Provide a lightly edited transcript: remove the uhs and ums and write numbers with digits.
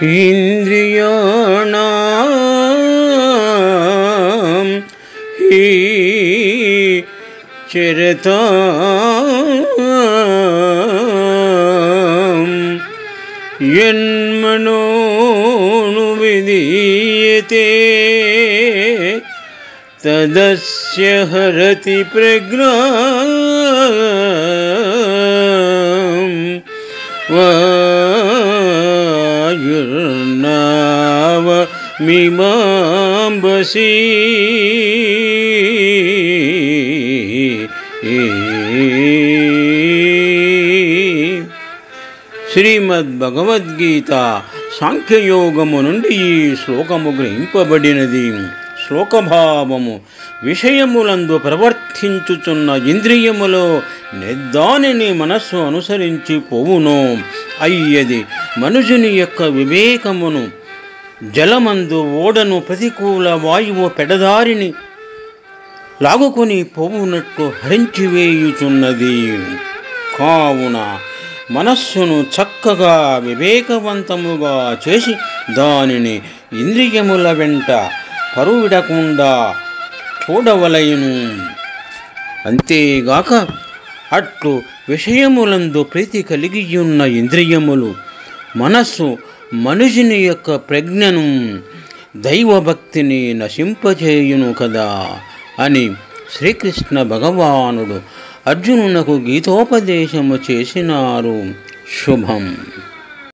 ఇంద్రియాణం హి చరతాం యన్మనోను విధీయతే తదస్య హరతి ప్రజ్ఞాం వాయుర్నావమిమాంబసి శ్రీమద్భగవద్గీత సాంఖ్యయోగము నుండి ఈ శ్లోకము గ్రహింపబడినది. శ్లోకభావము: విషయములందు ప్రవర్తించుచున్న ఇంద్రియములో నెద్దానిని మనస్సు అనుసరించి పోవును. అయ్యది మనుజుని యొక్క వివేకమును జలమందు ఓడను ప్రతికూల వాయువు పెడదారిని లాగుకొని పోవునట్లు హరించివేయుచున్నది. కావున మనస్సును చక్కగా వివేకవంతముగా చేసి దానిని ఇంద్రియముల వెంట పరువిడకుండా చూడవలయును. అంతేగాక అట్లు విషయములందు ప్రీతి కలిగియున్న ఇంద్రియములు మనస్సు మనుషుని యొక్క ప్రజ్ఞను దైవభక్తిని నశింపచేయును కదా అని శ్రీకృష్ణ భగవానుడు అర్జునునకు గీతోపదేశము చేసినారు. శుభం.